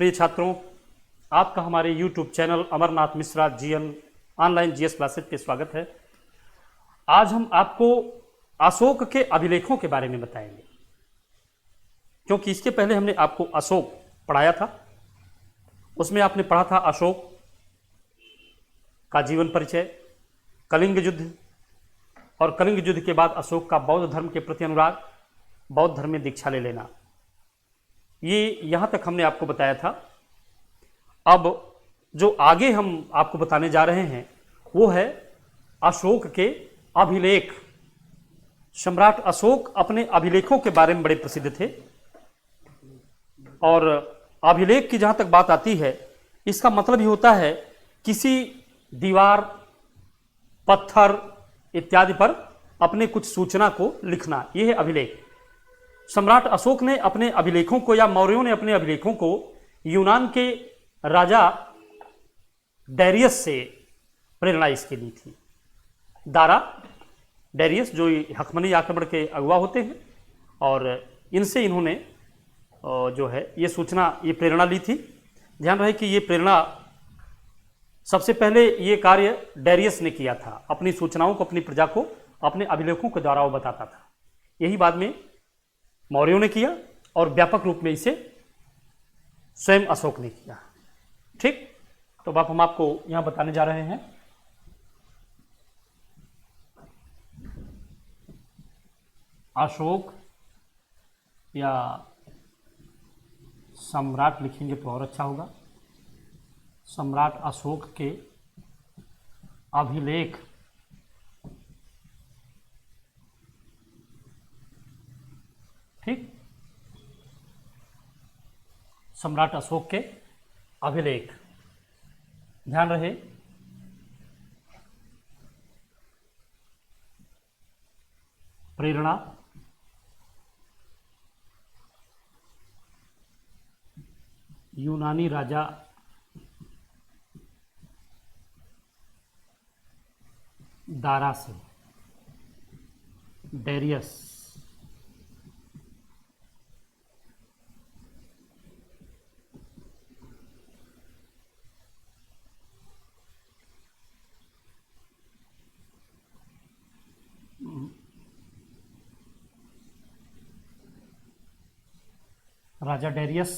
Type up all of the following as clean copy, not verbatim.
प्रिय छात्रों, आपका हमारे YouTube channel Amarnath Mishra GN online GS classes पे स्वागत है। आज हम आपको अशोक के अभिलेखों के बारे में बताएंगे, क्योंकि इसके पहले हमने आपको अशोक पढ़ाया था। उसमें आपने पढ़ा था अशोक का जीवन परिचय, कलिंग युद्ध, और कलिंग युद्ध के बाद अशोक का बौद्ध धर्म के प्रति अनुराग, बौद्ध धर्म में दीक्षा ले लेना। ये यहाँ तक हमने आपको बताया था। अब जो आगे हम आपको बताने जा रहे हैं वो है अशोक के अभिलेख। सम्राट अशोक अपने अभिलेखों के बारे में बड़े प्रसिद्ध थे, और अभिलेख की जहाँ तक बात आती है, इसका मतलब ही होता है किसी दीवार, पत्थर इत्यादि पर अपने कुछ सूचना को लिखना, यह है अभिलेख। सम्राट अशोक ने अपने अभिलेखों को, या मौर्यों ने अपने अभिलेखों को यूनान के राजा डेरियस से प्रेरणा इसके ली थी। दारा डेरियस जो हकमनी आक्रमण के अगुवा होते हैं, और इनसे इन्होंने जो है ये सूचना, ये प्रेरणा ली थी। ध्यान रहे कि ये प्रेरणा सबसे पहले ये कार्य डेरियस ने किया था। अपनी सूचनाओं को, अपनी प्रजा को अपने अभिलेखों के द्वारा वो बताता था। यही बाद में मौर्यों ने किया, और व्यापक रूप में इसे स्वयं अशोक ने किया। ठीक, तो अब हम आपको यहां बताने जा रहे हैं अशोक, या सम्राट लिखेंगे तो और अच्छा होगा, सम्राट अशोक के अभिलेख। ठीक, सम्राट अशोक के अभिलेख। ध्यान रहे प्रेरणा, यूनानी राजा दारा से, डेरियस। राजा डेरियस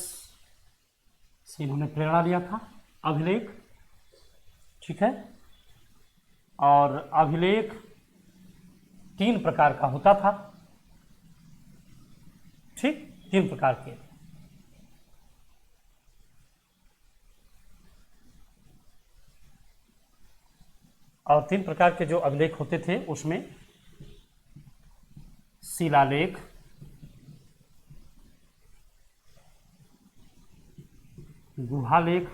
से इन्होंने प्रेरणा लिया था अभिलेख। ठीक है, और अभिलेख 3 प्रकार का होता था। ठीक, 3 प्रकार के। और 3 प्रकार के जो अभिलेख होते थे उसमें शिलालेख, गुहालेख,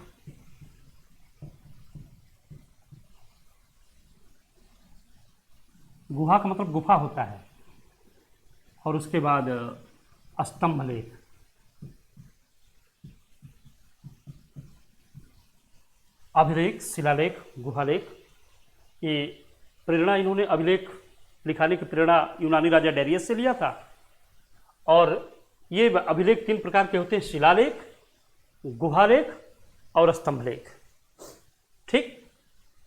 गुहा का मतलब गुफा होता है, और उसके बाद स्तंभ लेख। अभिलेख, शिलालेख, गुहालेख, ये प्रेरणा इन्होंने अभिलेख लिखाने की प्रेरणा यूनानी राजा डेरियस से लिया था। और ये अभिलेख 3 प्रकार के होते हैं, शिलालेख, गुहालेख और स्तंभलेख। ठीक,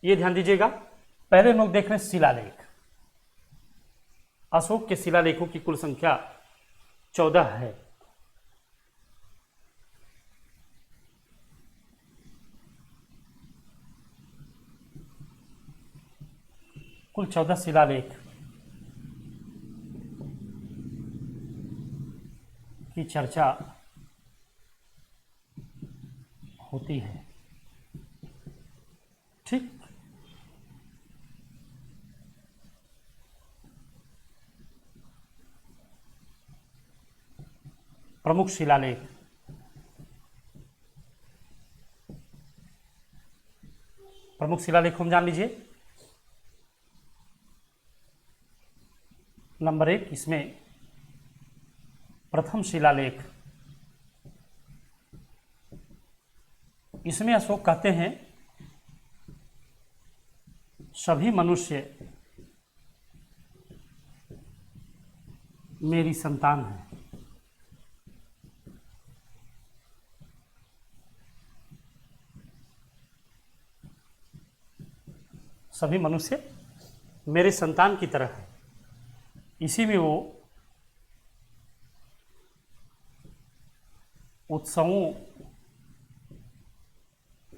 ये ध्यान दीजिएगा। पहले हम लोग देख रहे हैं शिलालेख। अशोक के शिलालेखों की कुल संख्या 14 है। कुल 14 शिलालेख की चर्चा होती है। ठीक, प्रमुख शिलालेख। प्रमुख शिलालेख हम जान लीजिए। नंबर 1, इसमें प्रथम शिलालेख। इसमें अशोक कहते हैं सभी मनुष्य मेरी संतान है। सभी मनुष्य मेरे संतान की तरह है। इसी में वो उत्सवों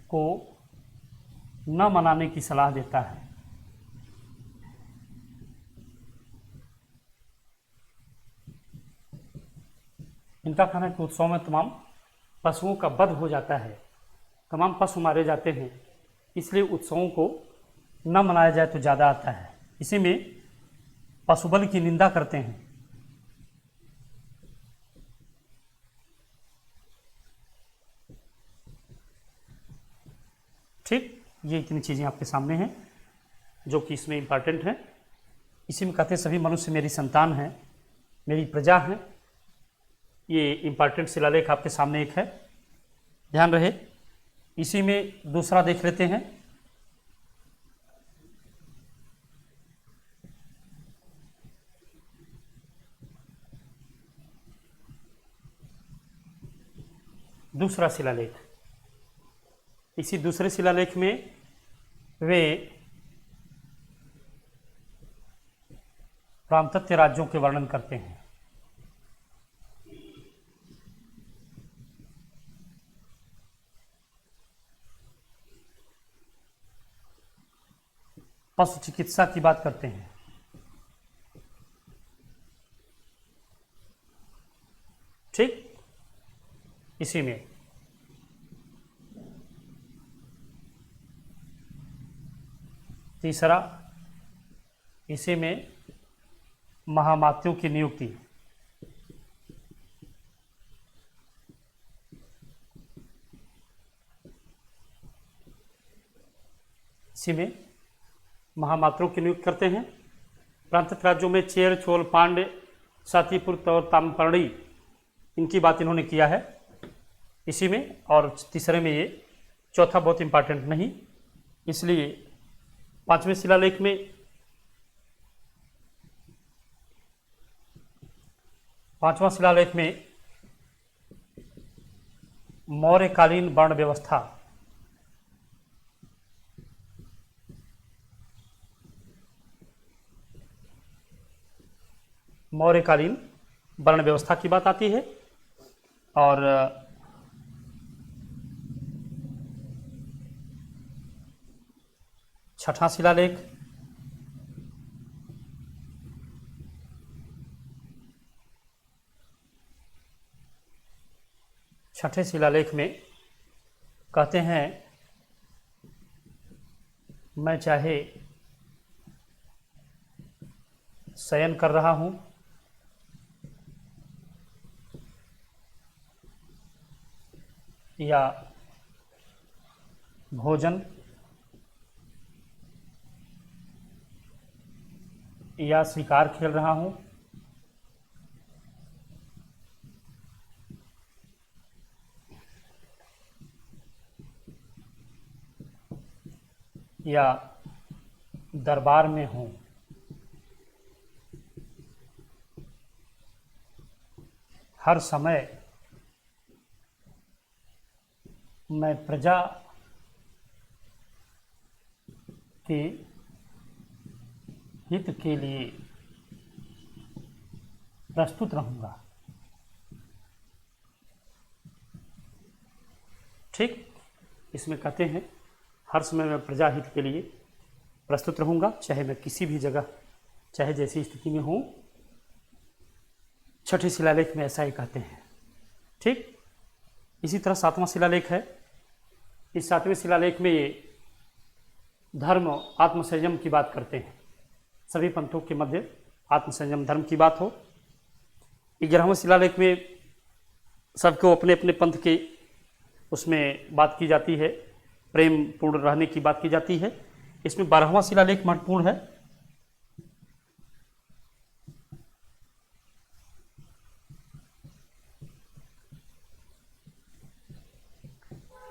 को न मनाने की सलाह देता है। इनका कहना है कि उत्सव में तमाम पशुओं का वध हो जाता है, तमाम पशु मारे जाते हैं, इसलिए उत्सवों को न मनाया जाए तो ज़्यादा आता है। इसी में पशुबल की निंदा करते हैं। ठीक, ये इतनी चीज़ें आपके सामने हैं जो कि इसमें इम्पॉर्टेंट हैं। इसी में कहते हैं सभी मनुष्य मेरी संतान हैं, मेरी प्रजा हैं। ये इम्पॉर्टेंट शिलालेख आपके सामने एक है, ध्यान रहे। इसी में दूसरा देख लेते हैं। दूसरा शिलालेख, इसी दूसरे शिलालेख में वे प्रांतत्य राज्यों के वर्णन करते हैं। पशु चिकित्सा की बात करते हैं। ठीक, इसी में तीसरा, इसी में महामात्यों की नियुक्ति। इसी में महामात्रों की नियुक्ति करते हैं। प्रांत राज्यों में चेर, चोल, पांड्य, सातीपुर और ताम्रपर्णी, इनकी बात इन्होंने किया है इसी में। और तीसरे में ये चौथा बहुत इंपॉर्टेंट नहीं, इसलिए पांचवें शिलालेख में पांचवा शिलालेख में मौर्यकालीन वर्ण व्यवस्था। मौर्यकालीन वर्ण व्यवस्था की बात आती है। और छठा शिलालेख छठे शिलालेख में कहते हैं मैं चाहे शयन कर रहा हूं या भोजन या शिकार खेल रहा हूं या दरबार में हूं, हर समय मैं प्रजा के हित के लिए प्रस्तुत रहूंगा। ठीक, इसमें कहते हैं हर समय मैं प्रजा हित के लिए प्रस्तुत रहूंगा, चाहे मैं किसी भी जगह, चाहे जैसी स्थिति में हूं। छठे शिलालेख में ऐसा ही कहते हैं। ठीक, इसी तरह सातवां शिलालेख है। इस सातवें शिलालेख में ये धर्म आत्मसंयम की बात करते हैं। सभी पंथों के मध्य आत्मसंयम धर्म की बात हो। 11वें शिलालेख में सबको अपने अपने पंथ के उसमें बात की जाती है, प्रेम पूर्ण रहने की बात की जाती है। इसमें 12वां शिलालेख महत्वपूर्ण है।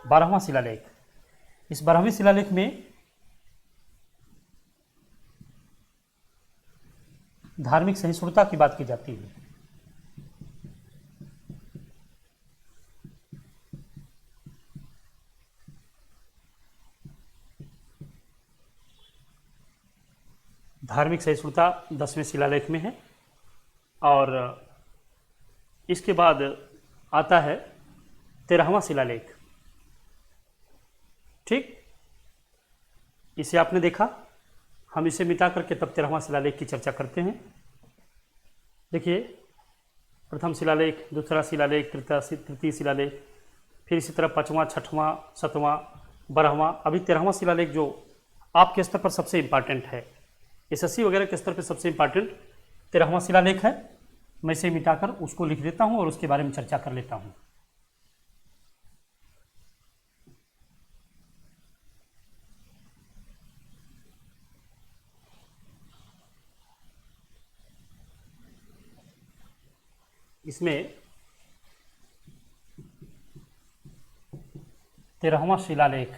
12वां शिलालेख, इस 12वें शिलालेख में धार्मिक सहिष्णुता की बात की जाती है। धार्मिक सहिष्णुता 10वें शिलालेख में है। और इसके बाद आता है 13वां शिलालेख। ठीक, इसे आपने देखा, हम इसे मिटा करके तब 13वां शिलालेख की चर्चा करते हैं। देखिए, प्रथम शिलालेख, दूसरा शिलालेख, तृतीय शिलालेख, फिर इसी तरह 5वां, 6वां, 7वां, 12वां, अभी 13वां शिलालेख जो आपके स्तर पर सबसे इंपॉर्टेंट है, एसएससी वगैरह के स्तर पर सबसे इंपॉर्टेंट 13वां शिलालेख है। मैं इसे मिटाकर उसको लिख देता हूं और उसके बारे में चर्चा कर लेता हूं। इसमें 13वां शिलालेख,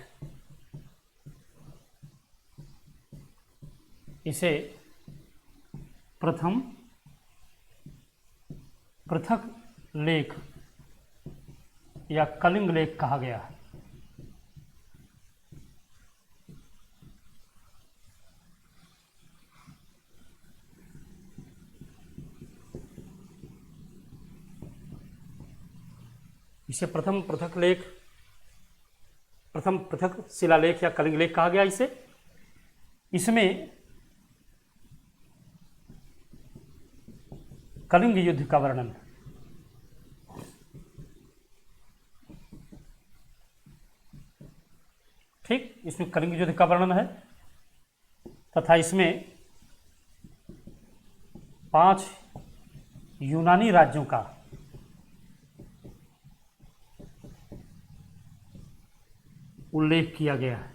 इसे प्रथम पृथक लेख या कलिंग लेख कहा गया है। इसे प्रथम पृथक शिलालेख या कलिंग लेख कहा गया इसे। इसमें कलिंग युद्ध का वर्णन, ठीक, इसमें कलिंग युद्ध का वर्णन है तथा इसमें 5 यूनानी राज्यों का उल्लेख किया गया है।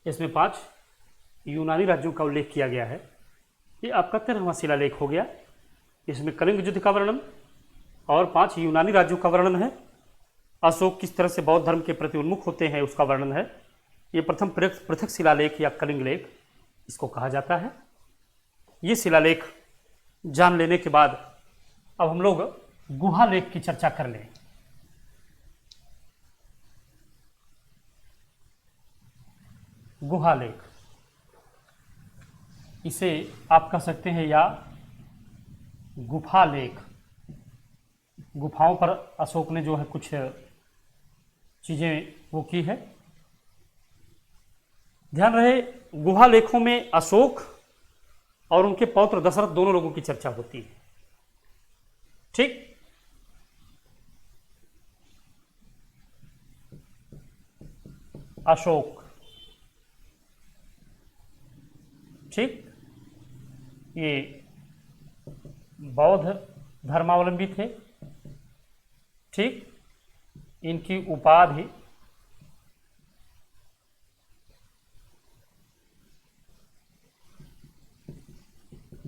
इसमें 5 यूनानी राज्यों का उल्लेख किया गया है। ये आपका 13वां शिलालेख हो गया। इसमें कलिंग युद्ध का वर्णन और 5 यूनानी राज्यों का वर्णन है। अशोक किस तरह से बौद्ध धर्म के प्रति उन्मुख होते हैं उसका वर्णन है। ये प्रथम पृथक शिलालेख या कलिंग लेख इसको कहा जाता है। ये शिलालेख जान लेने के बाद अब हम लोग गुहा लेख की चर्चा कर लें। गुहा लेख, इसे आप कह सकते हैं या गुफा लेख। गुफाओं पर अशोक ने जो है कुछ चीजें वो की है। ध्यान रहे, गुहा लेखों में अशोक और उनके पौत्र दशरथ दोनों लोगों की चर्चा होती है। ठीक, अशोक, ठीक, ये बौद्ध धर्मावलंबी थे। ठीक, इनकी उपाधि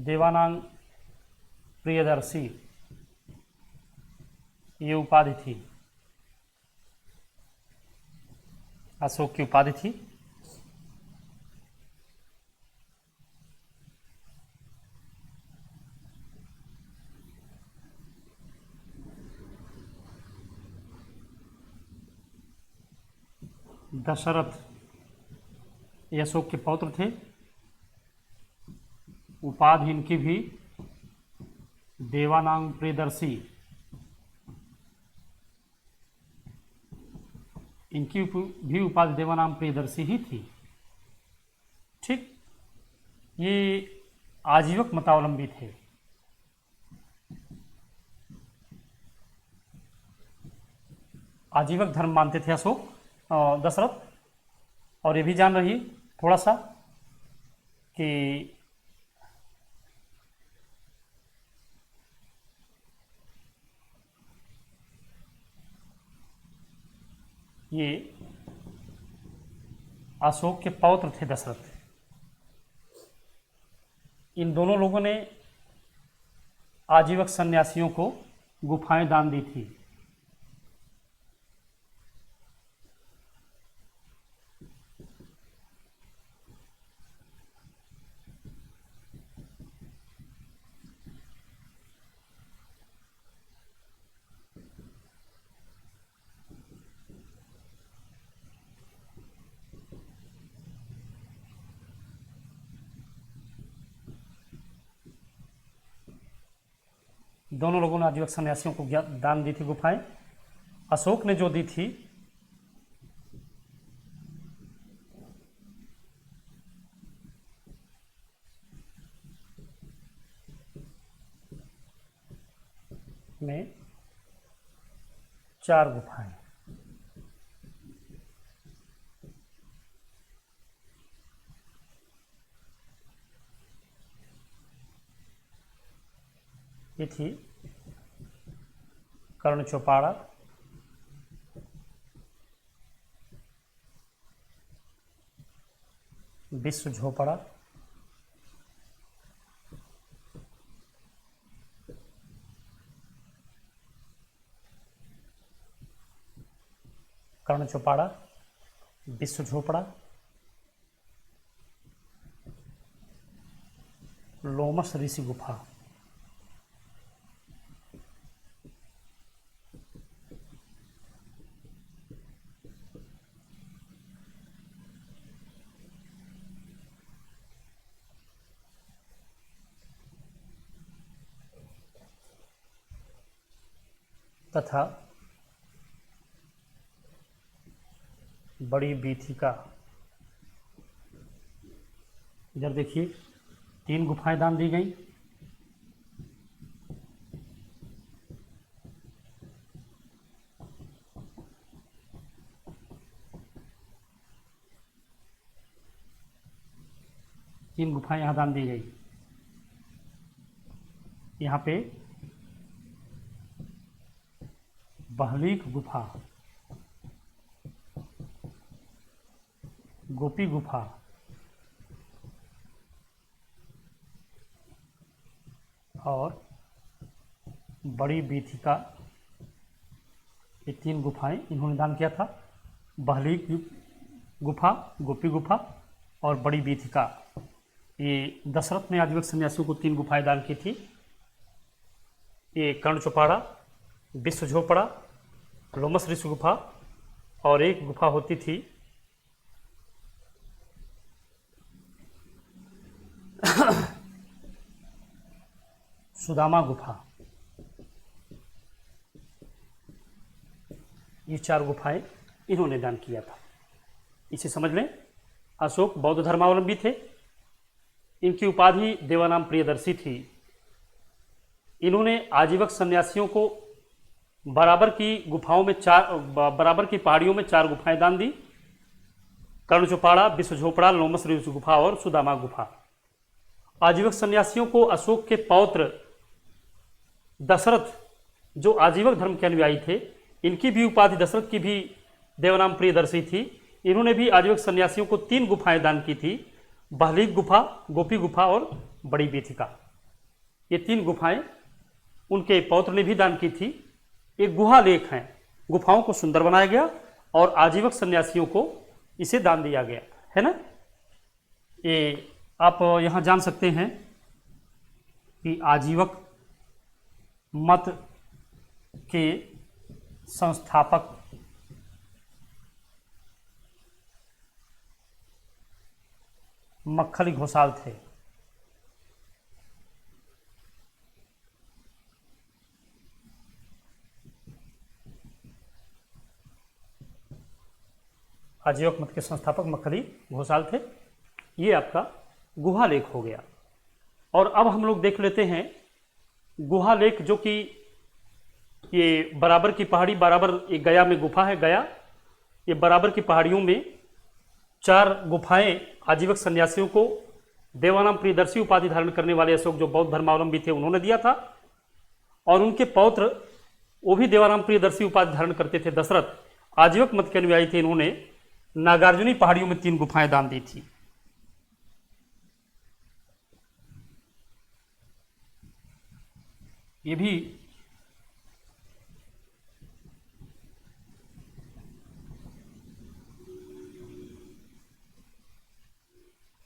देवानांग प्रियदर्शी, ये उपाधि थी, अशोक की उपाधि थी। दशरथ ये अशोक के पौत्र थे। उपाधि इनकी भी देवानांग प्रियदर्शी, इनकी भी उपाधि देवानांग प्रियदर्शी ही थी। ठीक, ये आजीवक मतावलंबी थे। आजीवक धर्म मानते थे अशोक दशरथ। और ये भी जान रही थोड़ा सा कि ये अशोक के पौत्र थे दशरथ। इन दोनों लोगों ने आजीवक सन्यासियों को गुफाएं दान दी थी। दोनों लोगों ने आजीवक सन्यासियों को दान दी थी गुफाएं। अशोक ने जो दी थी में 4 गुफाएं। ये थी कर्ण चौपाड़ा, विश्व झोपड़ा, कर्ण चौपाड़ा, विश्व झोपड़ा, लोमस ऋषि गुफा। तथा बड़ी बीथिका। इधर देखिए 3 गुफाएं दान दी गई। तीन गुफाएं यहां दान दी गई। यहाँ पे बहलीक गुफा, गोपी गुफा, और बड़ी बीथिका, ये 3 गुफाएं इन्होंने दान किया था। बहलीक गुफा, गोपी गुफा और बड़ी बीथिका, ये दशरथ ने आजीवक सन्यासियों को 3 गुफाएं दान की थी। ये कर्ण चौपाड़ा, विश्व झोपड़ा, लोमस ऋषि गुफा, और एक गुफा होती थी सुदामा गुफा। ये 4 गुफाएं इन्होंने दान किया था। इसे समझ लें, अशोक बौद्ध धर्मावलंबी थे। इनकी उपाधि देवानाम प्रियदर्शी थी। इन्होंने आजीवक सन्यासियों को बराबर की गुफाओं में बराबर की पहाड़ियों में 4 गुफाएं दान दी। कर्ण चौपाड़ा, विश्व झोपड़ा, लोमस ऋषि गुफा और सुदामा गुफा। आजीवक सन्यासियों को अशोक के पौत्र दशरथ, जो आजीवक धर्म के अनुयायी थे, इनकी भी उपाधि दशरथ की भी देवनाम प्रियदर्शी थी। इन्होंने भी आजीवक सन्यासियों को 3 गुफाएं दान की थी, बहलीक गुफा, गोपी गुफा और बड़ी बीथिका। ये 3 गुफाएं उनके पौत्र ने भी दान की थी। एक गुहा लेख है, गुफाओं को सुंदर बनाया गया और आजीवक सन्यासियों को इसे दान दिया गया, है ना। ये आप यहाँ जान सकते हैं कि आजीवक मत के संस्थापक मक्खली घोषाल थे। आजीवक मत के संस्थापक मक्खली घोषाल थे। ये आपका गुहा लेख हो गया। और अब हम लोग देख लेते हैं गुहा लेख, जो कि ये बराबर की पहाड़ी, बराबर एक गया में गुफा है गया, ये बराबर की पहाड़ियों में 4 गुफाएं आजीवक सन्यासियों को देवानाम प्रियदर्शी उपाधि धारण करने वाले अशोक, जो बौद्ध धर्मावलंबी थे, उन्होंने दिया था। और उनके पौत्र वो भी देवानाम प्रियदर्शी उपाधि धारण करते थे, दशरथ आजीवक मत के अनुयायी थे। इन्होंने नागार्जुनी पहाड़ियों में 3 गुफाएं दान दी थी। ये भी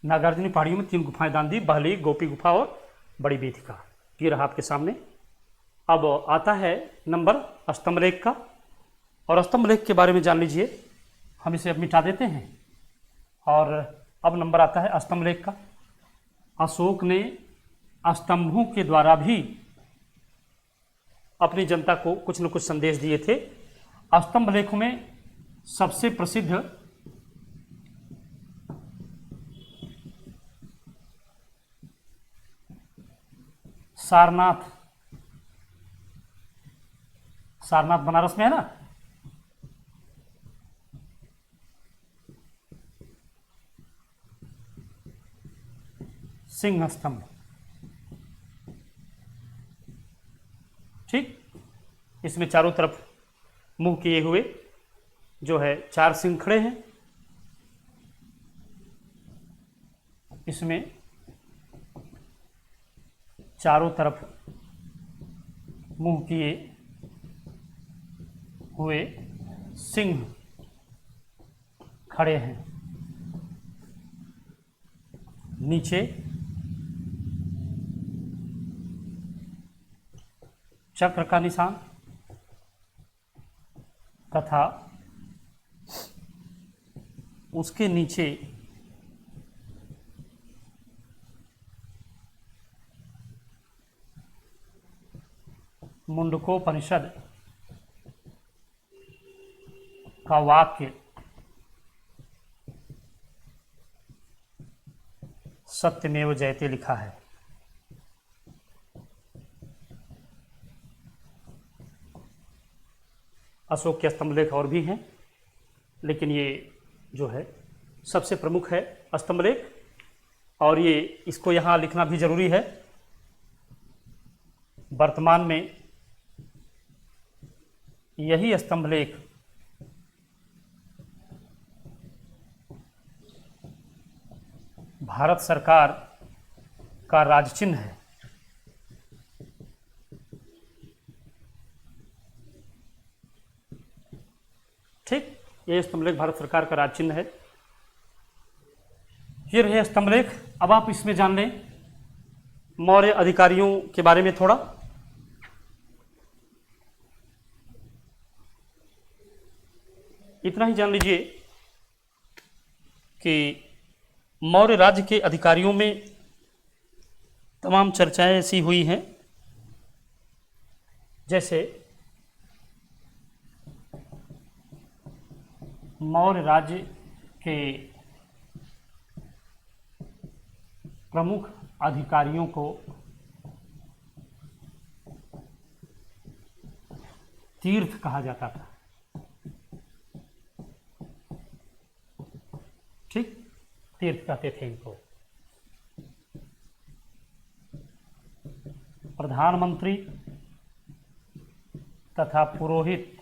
नागार्जुनी पहाड़ियों में 3 गुफाएं दान दी, बहलीक, गोपी गुफा और बड़ी बीथिका। ये रहा आपके सामने। अब आता है नंबर स्तंभ लेख का, और स्तंभ लेख के बारे में जान लीजिए। हम इसे अब मिटा देते हैं और अब नंबर आता है स्तंभ लेख का। अशोक ने स्तंभों के द्वारा भी अपनी जनता को कुछ न कुछ संदेश दिए थे। स्तंभ लेखों में सबसे प्रसिद्ध सारनाथ, सारनाथ बनारस में है ना, सिंह स्तंभ, ठीक। इसमें चारों तरफ मुंह किए हुए जो है 4 सिंह खड़े हैं। इसमें चारों तरफ मुंह किए हुए सिंह खड़े हैं। नीचे चक्र का निशान तथा उसके नीचे मुंडकोपनिषद का वाक्य सत्यमेव जयते लिखा है। अशोक के स्तंभलेख और भी हैं, लेकिन ये जो है सबसे प्रमुख है स्तंभलेख, और ये इसको यहाँ लिखना भी जरूरी है। वर्तमान में यही स्तंभलेख भारत सरकार का राजचिन्ह है। ठीक, ये स्तंभलेख भारत सरकार का राजचिन्ह है। ये रहे स्तंभलेख। अब आप इसमें जान लें मौर्य अधिकारियों के बारे में थोड़ा। इतना ही जान लीजिए कि मौर्य राज्य के अधिकारियों में तमाम चर्चाएं ऐसी हुई हैं, जैसे मौर्य राज्य के प्रमुख अधिकारियों को तीर्थ कहा जाता था। ठीक, तीर्थ कहते थे इनको। प्रधानमंत्री तथा पुरोहित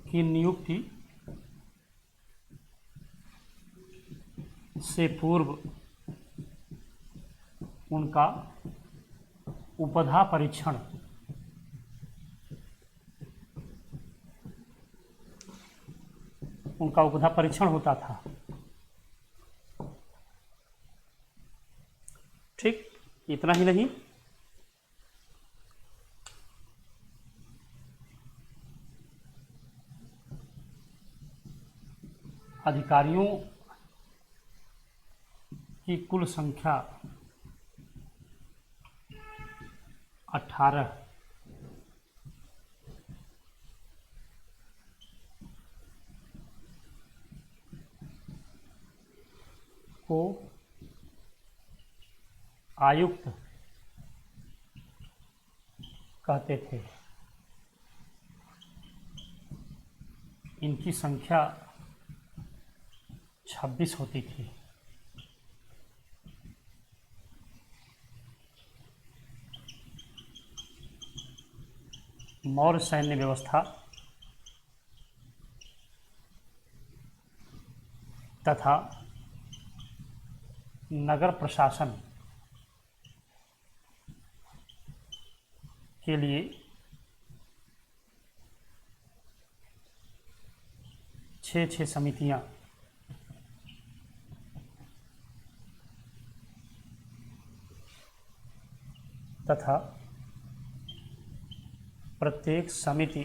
की नियुक्ति से पूर्व उनका उपधा परीक्षण होता था। ठीक, इतना ही नहीं, अधिकारियों की कुल संख्या 18 को आयुक्त कहते थे। इनकी संख्या 26 होती थी। मौर्य सैन्य व्यवस्था तथा नगर प्रशासन के लिए 6 समितियां तथा प्रत्येक समिति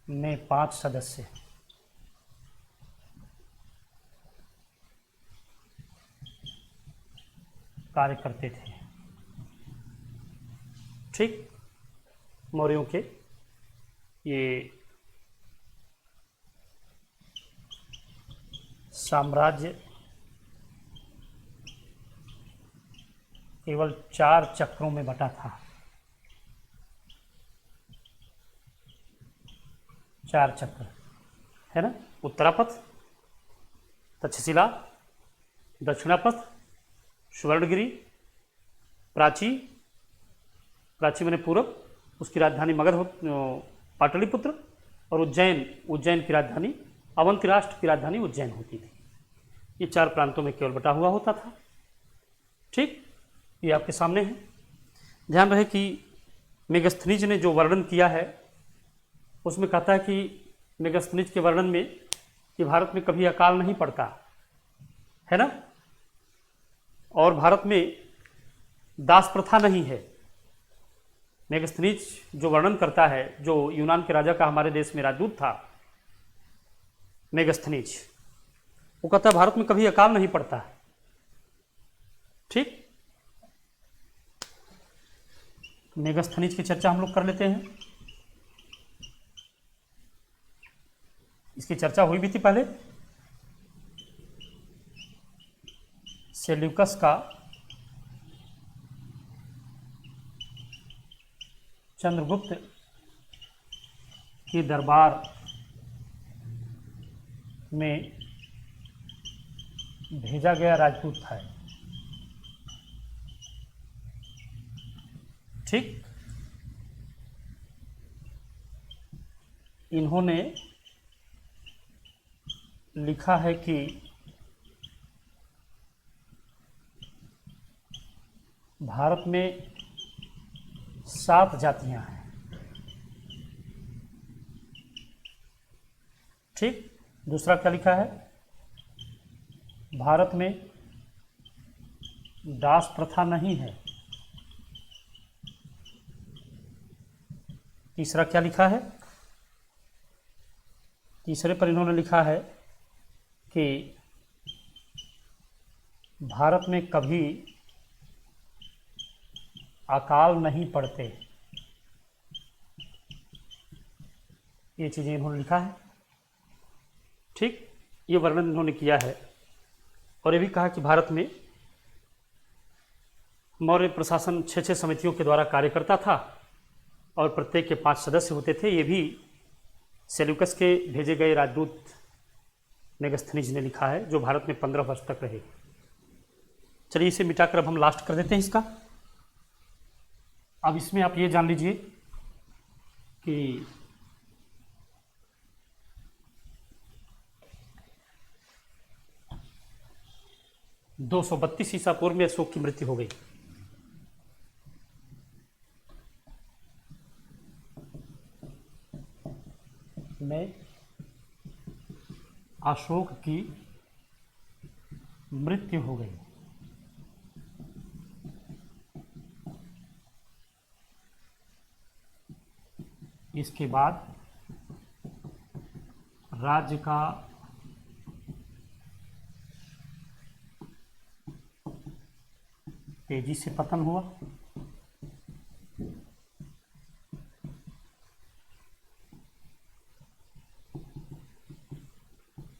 में 5 सदस्य। कार्य करते थे। ठीक, मौर्यों के ये साम्राज्य केवल 4 चक्रों में बटा था। 4 चक्र है ना, उत्तरापथ, तक्षशिला, दक्षिणापथ, सुवर्णगिरी, प्राची, प्राची मैंने पूरब, उसकी राजधानी मगध पाटलिपुत्र, और उज्जैन, उज्जैन की राजधानी, अवंती राष्ट्र की राजधानी उज्जैन होती थी। ये 4 प्रांतों में केवल बटा हुआ होता था। ठीक, ये आपके सामने है। ध्यान रहे कि मेगस्थनीज ने जो वर्णन किया है उसमें कहता है कि मेगस्थनीज के वर्णन में कि भारत में कभी अकाल नहीं पड़ता है ना, और भारत में दास प्रथा नहीं है। मेगस्थनीज जो वर्णन करता है, जो यूनान के राजा का हमारे देश में राजदूत था मेगस्थनीज, वो कहता है भारत में कभी अकाल नहीं पड़ता। ठीक, मेगस्थनीज की चर्चा हम लोग कर लेते हैं। इसकी चर्चा हुई भी थी पहले। सेल्यूकस का चंद्रगुप्त के दरबार में भेजा गया राजदूत था। ठीक, इन्होंने लिखा है कि भारत में 7 जातियां हैं। ठीक, दूसरा क्या लिखा है, भारत में दास प्रथा नहीं है। तीसरा क्या लिखा है, तीसरे पर इन्होंने लिखा है कि भारत में कभी अकाल नहीं पड़ते। ये चीज़ें इन्होंने लिखा है। ठीक, ये वर्णन इन्होंने किया है। और ये भी कहा कि भारत में मौर्य प्रशासन 6 समितियों के द्वारा कार्य करता था और प्रत्येक के 5 सदस्य होते थे। ये भी सेल्यूकस के भेजे गए राजदूत मेगस्थनीज ने लिखा है, जो भारत में 15 वर्ष तक रहे। चलिए इसे मिटाकर अब हम लास्ट कर देते हैं इसका। अब इसमें आप ये जान लीजिए कि दो 232 ईसा पूर्व में अशोक की मृत्यु हो गई। में अशोक की मृत्यु हो गई। इसके बाद राज्य का तेजी से पतन हुआ।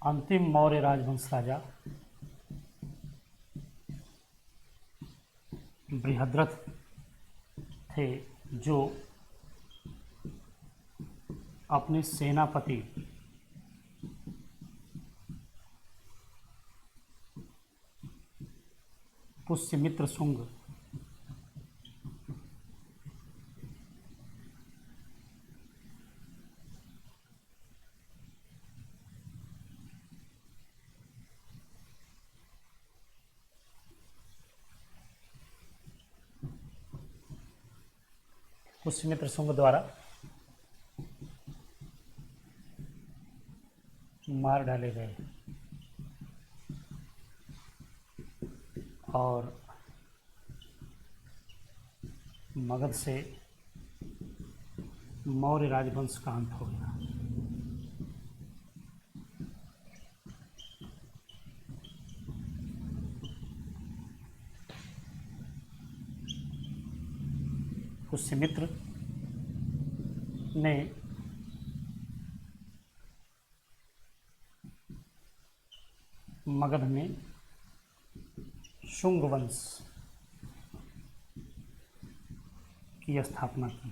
अंतिम मौर्य राजवंश राजा बृहद्रथ थे, जो अपने सेनापति पुष्यमित्र शुंग पुष्यमित्र शुंग द्वारा मार डाले गए और मगध से मौर्य राजवंश का अंत हो गया। पुष्यमित्र ने मगध में शुंग वंश की स्थापना की।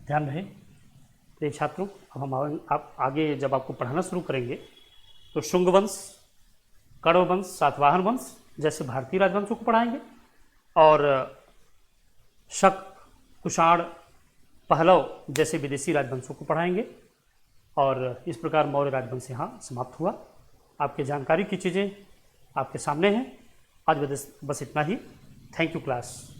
ध्यान रहे प्रिय छात्रों, अब हम आप आगे जब आपको पढ़ाना शुरू करेंगे तो शुंग वंश, कण्व वंश, सातवाहन वंश जैसे भारतीय राजवंशों को पढ़ाएंगे और शक, कुषाण, पहलव जैसे विदेशी राजवंशों को पढ़ाएंगे। और इस प्रकार मौर्य राजवंश यहाँ समाप्त हुआ। आपके जानकारी की चीज़ें आपके सामने हैं। आज बस इतना ही। Thank you class.